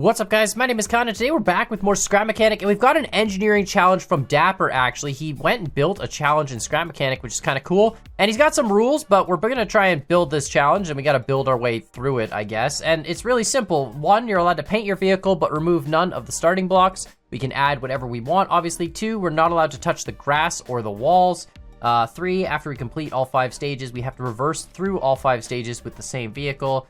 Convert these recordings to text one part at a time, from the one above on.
What's up, guys? My name is Con, and today we're back with more Scrap Mechanic, and we've got an engineering challenge from Dapper, actually. He went and built a challenge in Scrap Mechanic, which is kind of cool, and he's got some rules, but we're going to try and build this challenge, and we got to build our way through it, I guess. And it's really simple. One, you're allowed to paint your vehicle, but remove none of the starting blocks. We can add whatever we want, obviously. 2, we're not allowed to touch the grass or the walls. 3, after we complete all 5 stages, we have to reverse through all 5 stages with the same vehicle.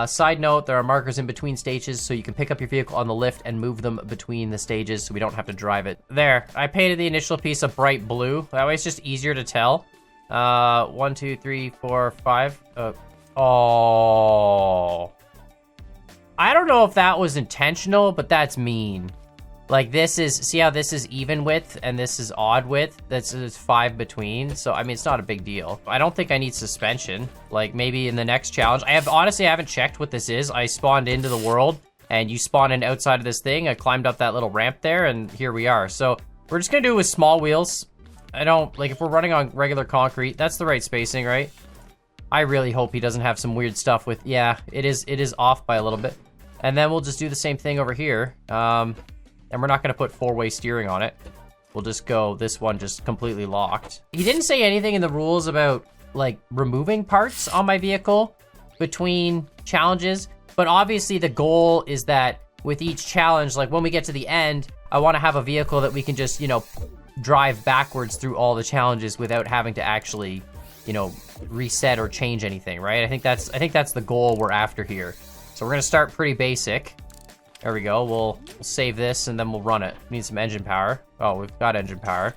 Side note, there are markers in between stages, so you can pick up your vehicle on the lift and move them between the stages so we don't have to drive it. There, I painted the initial piece a bright blue. That way it's just easier to tell. 1, 2, 3, 4, 5. Oh. I don't know if that was intentional, but that's mean. Like, this is, see how this is even width and this is odd width? There's 5 between, so I mean, it's not a big deal. I don't think I need suspension. Like, maybe in the next challenge. Honestly, I haven't checked what this is. I spawned into the world, and you spawn in outside of this thing. I climbed up that little ramp there, and here we are. So, we're just gonna do it with small wheels. If we're running on regular concrete, that's the right spacing, right? I really hope he doesn't have some weird stuff with, yeah, it is off by a little bit. And then we'll just do the same thing over here. And we're not gonna put 4-way steering on it. We'll just go this one just completely locked. He didn't say anything in the rules about like removing parts on my vehicle between challenges, but obviously the goal is that with each challenge, like when we get to the end, I wanna have a vehicle that we can just, you know, drive backwards through all the challenges without having to actually, you know, reset or change anything, right? I think that's the goal we're after here. So we're gonna start pretty basic. There we go. We'll save this and then we'll run it. Need some engine power. Oh, we've got engine power.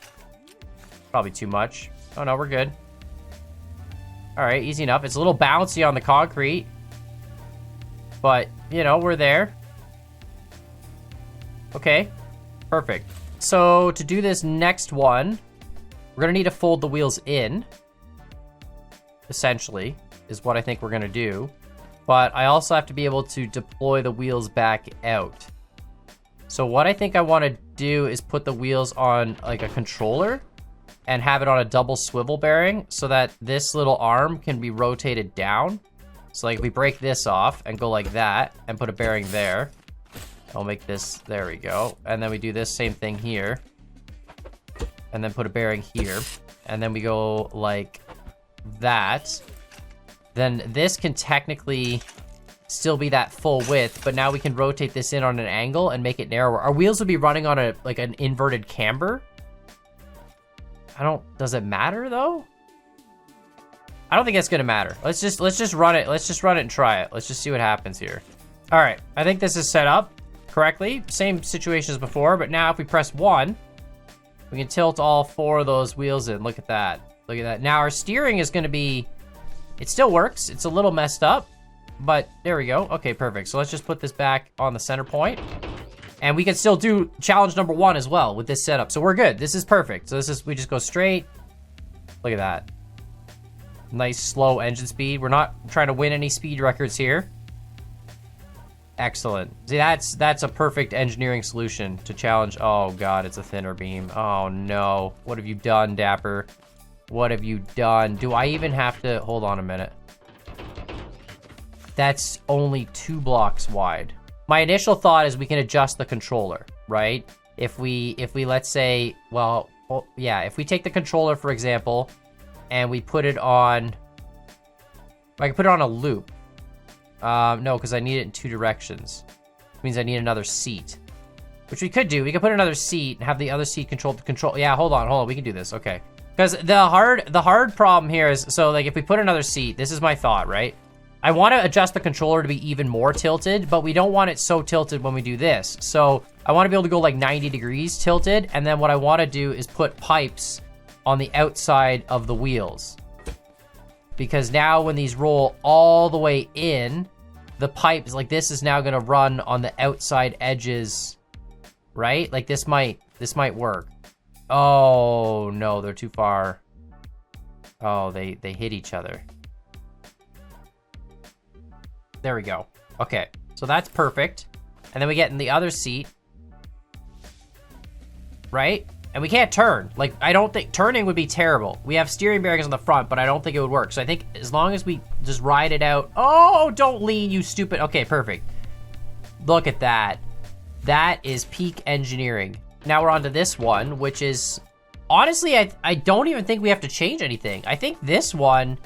Probably too much. Oh no, we're good. All right, easy enough. It's a little bouncy on the concrete, but you know, we're there. Okay, perfect. So to do this next one, we're gonna need to fold the wheels in, essentially, is what I think we're gonna do. But I also have to be able to deploy the wheels back out. So what I think I want to do is put the wheels on like a controller and have it on a double swivel bearing so that this little arm can be rotated down. So like if we break this off and go like that and put a bearing there, I'll make this, there we go. And then we do this same thing here and then put a bearing here. And then we go like that. Then this can technically still be that full width, but now we can rotate this in on an angle and make it narrower. Our wheels would be running on like an inverted camber. Does it matter though? I don't think it's gonna matter. Let's just run it. Let's just run it and try it. Let's just see what happens here. All right, I think this is set up correctly. Same situation as before, but now if we press 1, we can tilt all 4 of those wheels in. Look at that. Look at that. Now our steering is gonna be, it still works. It's a little messed up, but there we go. Okay, perfect. So let's just put this back on the center point. And we can still do challenge number 1 as well with this setup. So we're good. This is perfect. So we just go straight. Look at that. Nice slow engine speed. We're not trying to win any speed records here. Excellent. See, that's a perfect engineering solution to challenge. Oh God, it's a thinner beam. Oh no. What have you done, Dapper? What have you done? Do I even have to, hold on a minute. That's only 2 blocks wide. My initial thought is we can adjust the controller, right? If we let's say, well, yeah, if we take the controller, for example, and we put it on, I can put it on a loop. No, because I need it in 2 directions. Which means I need another seat. Which we could do. We could put another seat and have the other seat control the control. Yeah, hold on, we can do this, okay. Because the hard problem here is, so like if we put another seat, this is my thought, right? I want to adjust the controller to be even more tilted, but we don't want it so tilted when we do this. So I want to be able to go like 90 degrees tilted, and then what I want to do is put pipes on the outside of the wheels. Because now when these roll all the way in, the pipes, like this is now going to run on the outside edges, right? Like this might work. Oh no, they're too far. Oh, they hit each other. There we go. Okay, so that's perfect. And then we get in the other seat, right? And we can't turn. Like, I don't think, turning would be terrible. We have steering bearings on the front, but I don't think it would work. So I think as long as we just ride it out. Oh, don't lean, you stupid. Okay, perfect. Look at that. That is peak engineering. Now we're on to this one, which is... Honestly, I don't even think we have to change anything. I think this one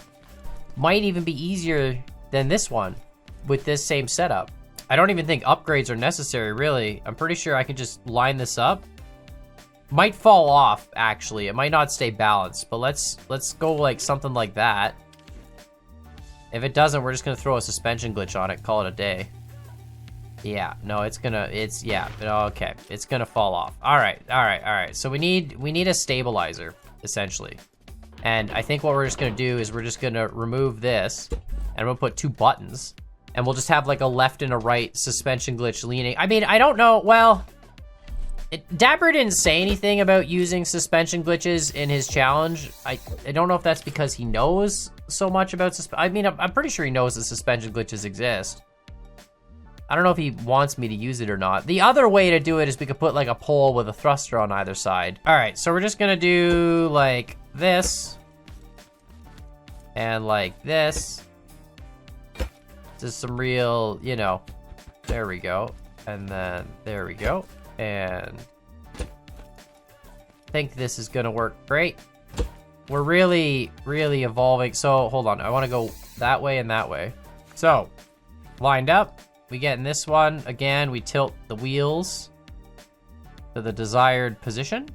might even be easier than this one with this same setup. I don't even think upgrades are necessary, really. I'm pretty sure I can just line this up. Might fall off, actually. It might not stay balanced, but let's go like something like that. If it doesn't, we're just gonna throw a suspension glitch on it, call it a day. Yeah, no, yeah, okay. It's gonna fall off. All right. So we need a stabilizer, essentially. And I think what we're just gonna do is we're just gonna remove this, and we'll put 2 buttons, and we'll just have like a left and a right suspension glitch leaning. I mean, I don't know, well, Dapper didn't say anything about using suspension glitches in his challenge. I don't know if that's because he knows so much about I mean, I'm pretty sure he knows that suspension glitches exist. I don't know if he wants me to use it or not. The other way to do it is we could put like a pole with a thruster on either side. All right, so we're just gonna do like this and like this. Just some real, you know, there we go. And then there we go. And I think this is gonna work great. We're really, really evolving. So hold on, I wanna go that way and that way. So, lined up. We get in this one, again, we tilt the wheels to the desired position.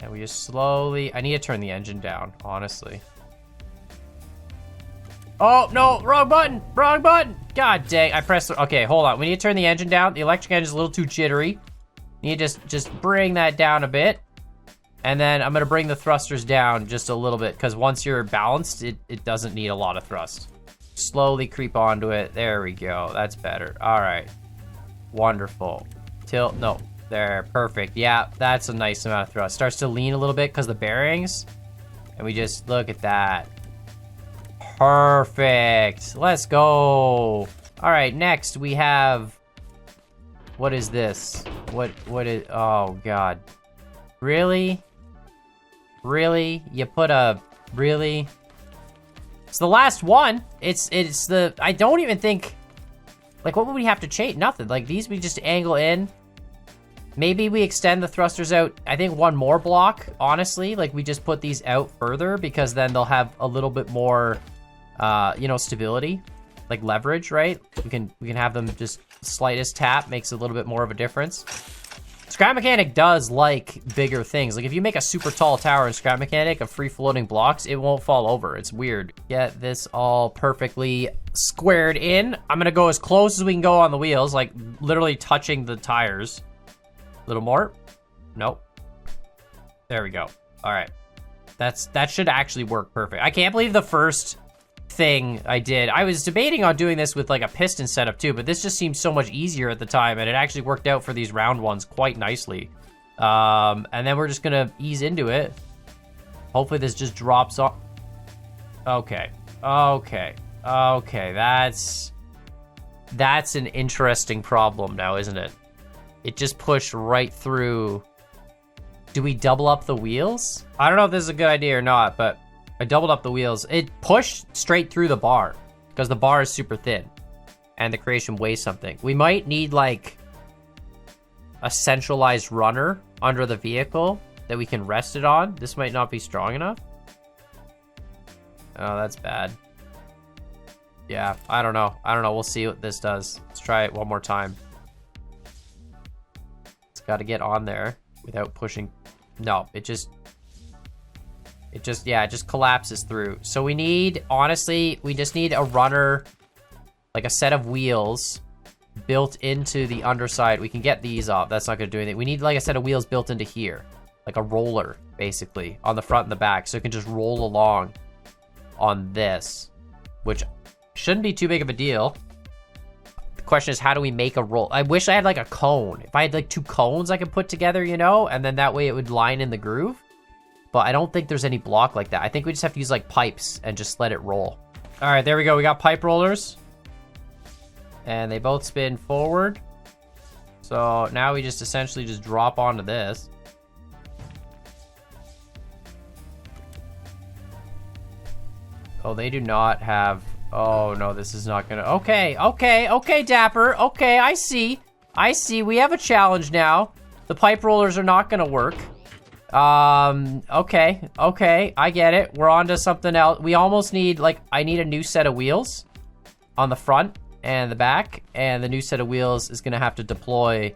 And we just slowly, I need to turn the engine down, honestly. Oh, no, wrong button, wrong button. God dang, I pressed, okay, hold on. We need to turn the engine down. The electric engine is a little too jittery. You need to just bring that down a bit. And then I'm gonna bring the thrusters down just a little bit, because once you're balanced, it doesn't need a lot of thrust. Slowly creep onto it. There we go. That's better. All right. Wonderful. Tilt. No. There. Perfect. Yeah, that's a nice amount of thrust. Starts to lean a little bit because the bearings. And we just look at that. Perfect. Let's go. All right. Next, we have... What is this? What is... Oh, God. Really? Really? You put a... Really? It's the last one. It's the, I don't even think, like, what would we have to change? Nothing. Like, these we just angle in. Maybe we extend the thrusters out, I think, 1 more block, honestly. Like, we just put these out further, because then they'll have a little bit more, you know, stability, like leverage, right? We can have them just slightest tap makes a little bit more of a difference. Scrap Mechanic does like bigger things. Like if you make a super tall tower in Scrap Mechanic of free floating blocks, it won't fall over. It's weird. Get this all perfectly squared in. I'm gonna go as close as we can go on the wheels, like literally touching the tires. A little more. Nope. There we go. All right. That should actually work perfect. I can't believe the first thing I did. I was debating on doing this with like a piston setup too, but this just seemed so much easier at the time, and it actually worked out for these round ones quite nicely. And then we're just gonna ease into it. Hopefully this just drops off. Okay. That's an interesting problem now, isn't it? It just pushed right through. Do we double up the wheels? I don't know if this is a good idea or not, but I doubled up the wheels. It pushed straight through the bar because the bar is super thin and the creation weighs something. We might need like a centralized runner under the vehicle that we can rest it on. This might not be strong enough. Oh, that's bad. Yeah, I don't know. We'll see what this does. Let's try it one more time. It's got to get on there without pushing. No, it just collapses through. So we need, honestly, we just need a runner, like a set of wheels built into the underside. We can get these off. That's not gonna do anything. We need like a set of wheels built into here, like a roller, basically, on the front and the back, so it can just roll along on this, which shouldn't be too big of a deal. The question is, how do we make a roll? I wish I had like a cone. If I had like 2 cones I could put together, you know, and then that way it would line in the groove. But I don't think there's any block like that. I think we just have to use like pipes and just let it roll. All right, there we go. We got pipe rollers. And they both spin forward. So now we just essentially just drop onto this. Oh, they do not have Oh, no, this is not gonna... Okay, okay, okay, Dapper. Okay, I see. I see. We have a challenge now. The pipe rollers are not gonna work. Okay, okay, I get it. We're on to something else. We almost need, like, I need a new set of wheels on the front and the back, and the new set of wheels is gonna have to deploy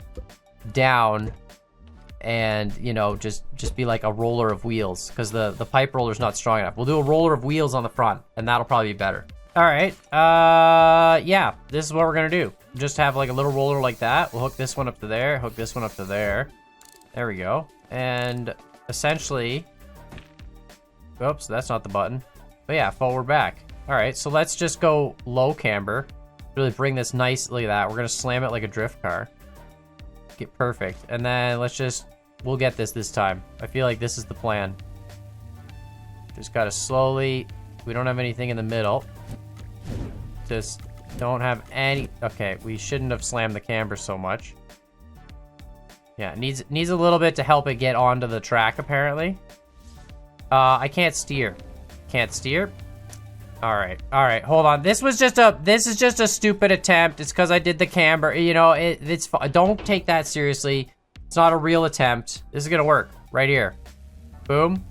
down and, you know, just be like a roller of wheels, because the pipe roller's not strong enough. We'll do a roller of wheels on the front, and that'll probably be better. All right, yeah, this is what we're gonna do. Just have like a little roller like that. We'll hook this one up to there, hook this one up to there. There we go. And essentially, oops, that's not the button. But yeah, forward back. All right, so let's just go low camber. Really bring this nice, look at that. We're gonna slam it like a drift car. Get perfect. And then let's just, we'll get this time. I feel like this is the plan. Just gotta slowly, we don't have anything in the middle. Just don't have any, okay, we shouldn't have slammed the camber so much. Yeah, it needs a little bit to help it get onto the track, apparently. I can't steer. Can't steer. All right, hold on. This is just a stupid attempt. It's because I did the camber. You know, it's don't take that seriously. It's not a real attempt. This is gonna work right here. Boom.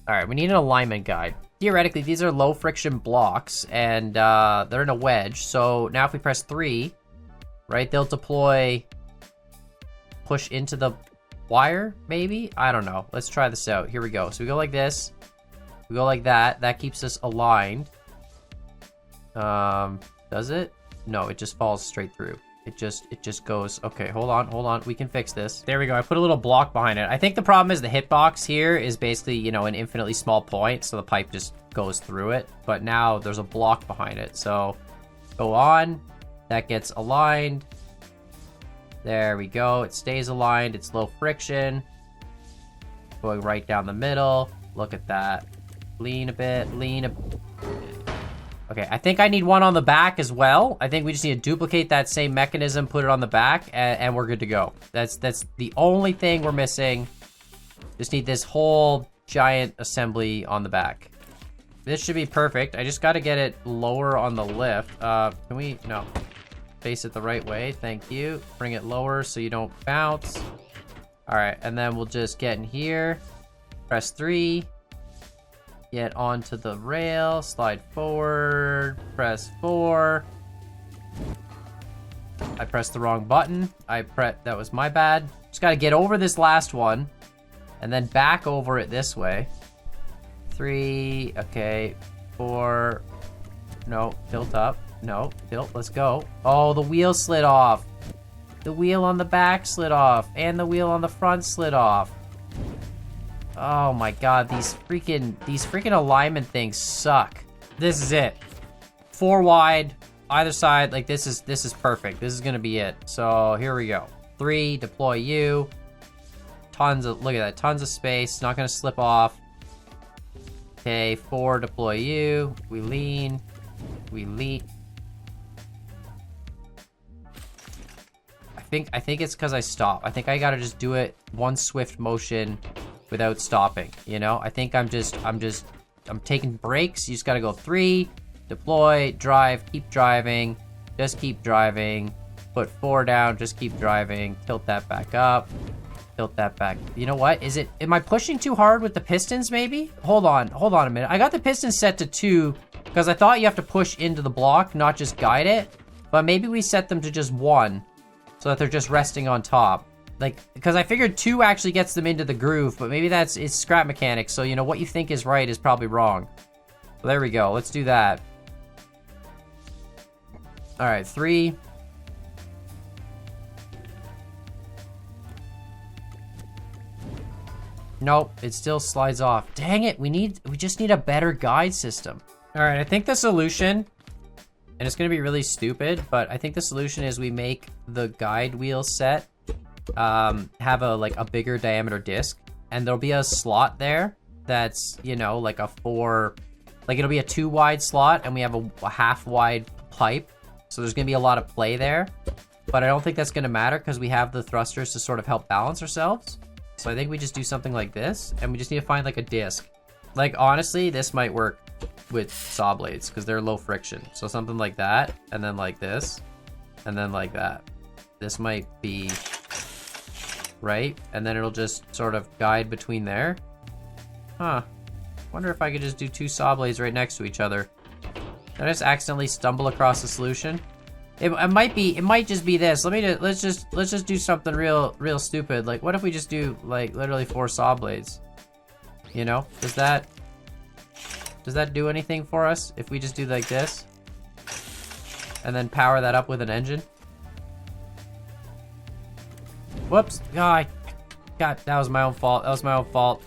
All right, we need an alignment guide. Theoretically, these are low friction blocks, and they're in a wedge. So now if we press 3, right, they'll deploy, push into the wire, maybe? I don't know. Let's try this out. Here we go. So we go like this. We go like that. That keeps us aligned. Does it? No, it just falls straight through. It just goes, okay, hold on. We can fix this. There we go. I put a little block behind it. I think the problem is the hitbox here is basically, you know, an infinitely small point, so the pipe just goes through it. But now there's a block behind it. So go on. That gets aligned. There we go. It stays aligned. It's low friction. Going right down the middle. Look at that. Lean a bit, lean a bit. Okay, I think I need one on the back as well. I think we just need to duplicate that same mechanism, put it on the back, and we're good to go. That's the only thing we're missing. Just need this whole giant assembly on the back. This should be perfect. I just got to get it lower on the lift. Can we? No. Face it the right way. Thank you. Bring it lower so you don't bounce. All right, and then we'll just get in here. Press 3. Get onto the rail, slide forward, press 4. I pressed the wrong button. That was my bad. Just gotta get over this last one and then back over it this way. 3, okay, 4, no, tilt up, no, tilt, let's go. Oh, the wheel slid off. The wheel on the back slid off and the wheel on the front slid off. Oh my god, these freaking alignment things suck. This is it. 4 wide, either side. Like this is perfect. This is gonna be it. So here we go. 3, deploy you. Look at that, tons of space. Not gonna slip off. Okay, 4, deploy you. We lean. I think it's because I stopped. I think I gotta just do it one swift motion without stopping, you know? I think I'm taking breaks. You just gotta go 3, deploy, drive, keep driving, just keep driving, put 4 down, just keep driving, tilt that back up, tilt that back. You know what? Am I pushing too hard with the pistons maybe? Hold on a minute. I got the pistons set to 2 because I thought you have to push into the block, not just guide it, but maybe we set them to just 1 so that they're just resting on top. Like, because I figured 2 actually gets them into the groove, but maybe it's scrap mechanics, so, you know, what you think is right is probably wrong. So there we go. Let's do that. All right, 3. Nope, it still slides off. Dang it, we just need a better guide system. All right, I think the solution, and it's gonna be really stupid, but I think the solution is we make the guide wheel set have a bigger diameter disc, and there'll be a slot there that's, you know, like a 4, like it'll be a 2 wide slot, and we have a half wide pipe, so there's gonna be a lot of play there, but I don't think that's gonna matter because we have the thrusters to sort of help balance ourselves. So I think we just do something like this, and we just need to find like a disc. Like, honestly, this might work with saw blades because they're low friction. So something like that, and then like this, and then like that. This might be right, and then it'll just sort of guide between there. Huh. Wonder if I could just do 2 saw blades right next to each other. Did I just accidentally stumble across the solution? It might just be this. Let's just do something real stupid. Like, what if we just do like literally 4 saw blades? You know, does that do anything for us if we just do like this and then power that up with an engine? Whoops! God, that was my own fault. That was my own fault.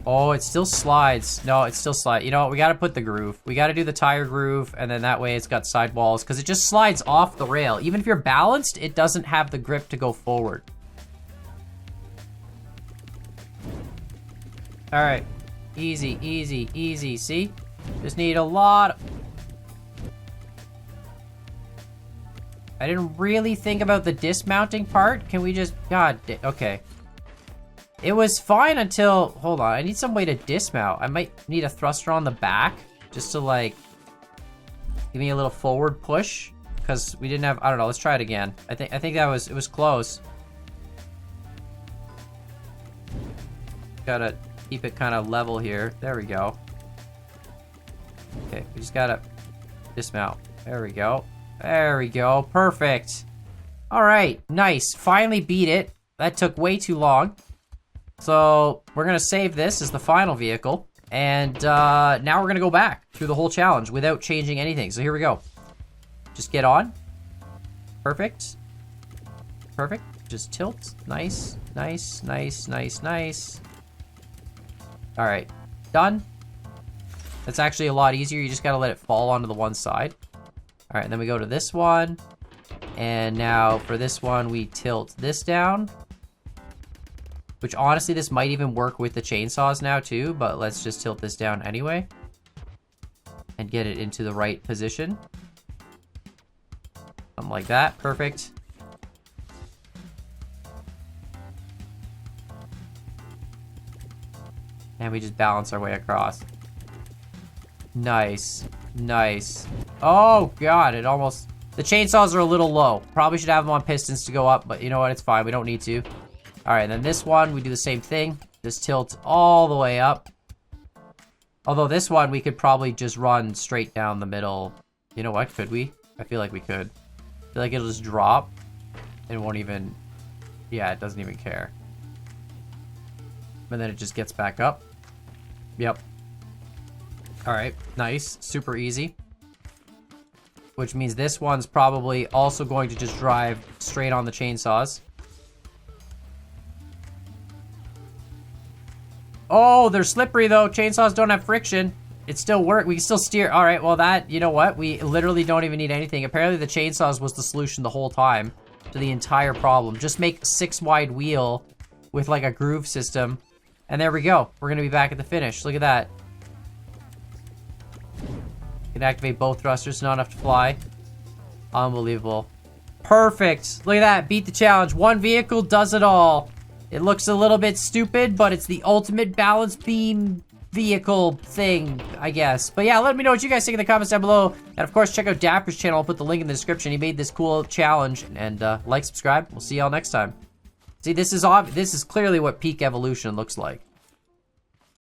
Oh, it still slides. No, it still slides. You know what? We got to put the groove. We got to do the tire groove, and then that way it's got sidewalls, because it just slides off the rail. Even if you're balanced, it doesn't have the grip to go forward. All right. Easy, easy, easy. See? Just need a lot. I didn't really think about the dismounting part. Can we just... God, okay. It was fine until... Hold on, I need some way to dismount. I might need a thruster on the back just to, like, give me a little forward push. Because we didn't have... I don't know, let's try it again. I think that was... It was close. Gotta keep it kind of level here. There we go. Okay, we just gotta dismount. There we go. There we go. Perfect. All right, nice. Finally beat it. That took way too long. So we're going to save this as the final vehicle. And now we're going to go back through the whole challenge without changing anything. So here we go. Just get on. Perfect. Perfect. Just tilt. Nice, nice, nice, nice, nice. All right. Done. That's actually a lot easier. You just got to let it fall onto the one side. All right, and then we go to this one. And now for this one, we tilt this down. Which honestly, this might even work with the chainsaws now too, but let's just tilt this down anyway. And get it into the right position. Something like that, perfect. And we just balance our way across. Nice, nice. Oh God, it almost... The chainsaws are a little low. Probably should have them on pistons to go up, but you know what, it's fine, we don't need to. All right, and then this one, we do the same thing. Just tilt all the way up. Although this one, we could probably just run straight down the middle. You know what, could we? I feel like we could. I feel like it'll just drop. It won't even... Yeah, it doesn't even care. And then it just gets back up. Yep. All right, nice, super easy. Which means this one's probably also going to just drive straight on the chainsaws. Oh, they're slippery though. Chainsaws don't have friction. It still works. We can still steer. All right, well that, you know what? We literally don't even need anything. Apparently the chainsaws was the solution the whole time to the entire problem. Just make a 6-wide wheel with like a groove system. And there we go. We're gonna be back at the finish. Look at that. Can activate both thrusters, not enough to fly. Unbelievable. Perfect. Look at that. Beat the challenge. One vehicle does it all. It looks a little bit stupid, but it's the ultimate balance beam vehicle thing, I guess. But yeah, let me know what you guys think in the comments down below. And of course, check out Dapper's channel. I'll put the link in the description. He made this cool challenge. And like, subscribe. We'll see y'all next time. See, this is clearly what peak evolution looks like.